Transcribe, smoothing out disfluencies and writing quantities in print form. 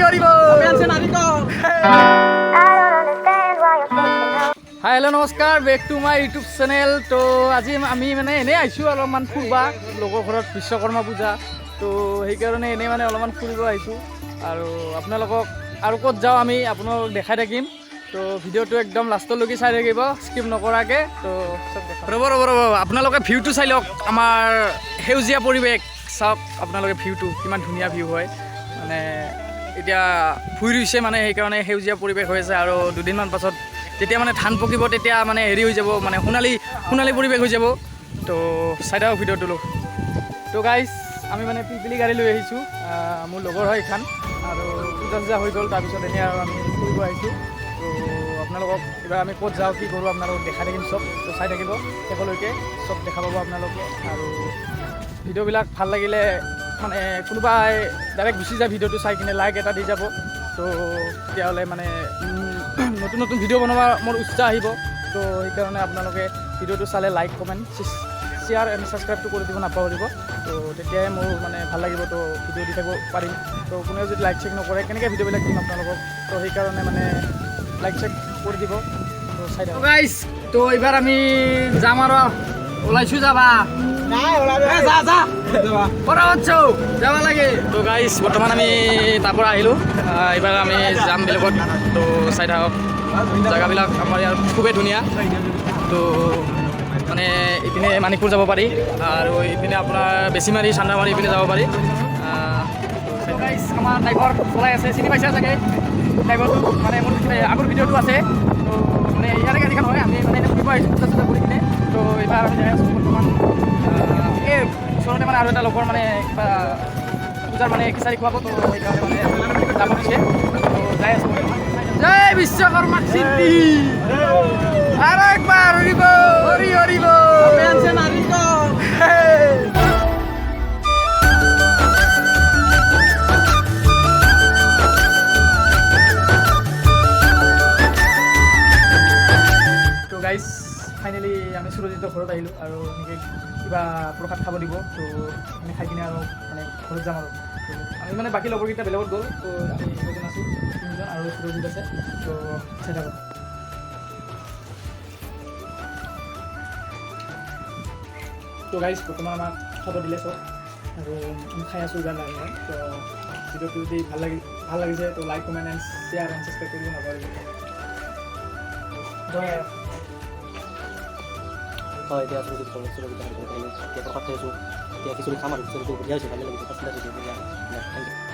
হৰিব hi hello' নমস্কাৰ back to my YouTube channel. তো আজি আমি মানে এনেই আহিছোঁ অলপমান ফুৰবা, লগৰ ঘৰত বিশ্বকৰ্মা পূজা, তো সেইকাৰণে এনেই মানে অলপমান ফুৰিব আহিছোঁ। আৰু আপোনালোকক আৰু ক'ত যাওঁ আমি আপোনালোকক দেখাই থাকিম। তো ভিডিঅ'টো একদম লাষ্টলৈকে চাই থাকিব স্কিপ নকৰাকৈ। তো ৰ'ব আপোনালোকে ভিউটো চাই লওক, আমাৰ সেউজীয়া পৰিৱেশ চাওক আপোনালোকে, ভিউটো কিমান ধুনীয়া ভিউ হয়। মানে এতিয়া ভুই ৰুইছে মানে সেইকাৰণে সেউজীয়া পৰিৱেশ হৈ আছে। আৰু দুদিনমান পাছত যেতিয়া মানে ধান পকিব তেতিয়া মানে হেৰি হৈ যাব, মানে সোণালী পৰিৱেশ হৈ যাব। তো চাই থাকক ভিডিঅ'টো। তো গাইজ আমি মানে পিলপিলি গাড়ী লৈ আহিছোঁ, মোৰ লগৰ হয় এইখন। আৰু পূজা চূজা হৈ গ'ল, তাৰপিছত এনেই আৰু আমি ফুৰিব আহিছোঁ। তো আপোনালোকক এইবাৰ আমি ক'ত যাওঁ কি কৰোঁ আপোনালোকক দেখাই থাকিম চব। তো চাই থাকিব শেষলৈকে, চব দেখা পাব আপোনালোকে। আৰু ভিডিঅ'বিলাক ভাল লাগিলে মানে কোনোবাই ডাইৰেক্ট গুচি যায় ভিডিঅ'টো চাই কিনে লাইক এটা দি যাব। তো তেতিয়াহ'লে মানে নতুন নতুন ভিডিঅ' বনোৱাৰ মোৰ উৎসাহ আহিব। তো সেইকাৰণে আপোনালোকে ভিডিঅ'টো চালে লাইক কমেণ্ট শ্বেয়াৰ এণ্ড ছাবস্ক্ৰাইবটো কৰি দিব নাপাহৰিব। তো তেতিয়াই মোৰ মানে ভাল লাগিব, তো ভিডিঅ' দি থাকিব পাৰিম। তো কোনেও যদি লাইক চেক নকৰে কেনেকৈ ভিডিঅ'বিলাক দিম আপোনালোকক। তো সেইকাৰণে মানে লাইক চেক কৰি দিব। তো চাই থাকক গাইজ। তো এইবাৰ আমি যাম আৰু ওলাইছোঁ যাবা যাব লাগে। তো গাইজ বৰ্তমান আমি তাৰ পৰা আহিলোঁ, এইবাৰ আমি যাম বেলেগত। তো চাই থাকক জেগাবিলাক আমাৰ ইয়াৰ খুবেই ধুনীয়া। তো মানে ইপিনে মানিকপুৰ যাব পাৰি, আৰু ইপিনে আপোনাৰ বেছিমাৰি চান্দামাৰি ইপিনে যাব পাৰি। গাইজ আমাৰ ড্ৰাইভাৰ চলাই আছে, চিনি পাইছে চাগে ড্ৰাইভাৰটো, মানে মোৰ আগৰ ভিডিঅ'টো আছে। তো মানে ইয়াৰে গাড়ীখন হয়, আমি মানে ফুৰিব আহিছোঁ পূজা চূজা কৰি কিনে। তো এইবাৰ আমি যাই আছোঁ বৰ্তমান এই ওচৰতে মানে আৰু এটা লগৰ মানে কিবা পূজাৰ মানে খিচাৰি খুৱাব। তো সেইকাৰণে মানে যাব দিছে। তো যাই আছোঁ জয় বিশ্বকৰ্মা সিদ্ধি আৰু একবাৰ হৰিব হৰি হৰিব। তো গাইজ ফাইনেলি আমি সুৰজিতৰ ঘৰত আহিলোঁ, আৰু এনেকৈ কিবা প্ৰসাদ খাব দিব। তো আমি খাই কিনে আৰু মানে ঘৰত যাম। আৰু তো আমি মানে বাকী লগৰকেইটা বেলেগত গ'ল। তো আমি এজন আছোঁ, তিনিজন, আৰু সুৰজিত আছে। তো চাই থাকক। তো গাইজ বৰ্তমান আমাক খাব দিলে চব, আৰু আমি খাই আছোঁ গান লাহে লাহে। তো ভিডিঅ'টো যদি ভাল লাগিছে তো like comment and share and subscribe কৰিব নাপাহৰিব। হয়, এতিয়া আছোঁ এতিয়া প্ৰসাদ খাই আছোঁ, এতিয়া খিচুৰি খাম আৰু খিচুৰিটো বঢ়িয়া হৈছে, ভালে লাগিছে, থেংক ইউ।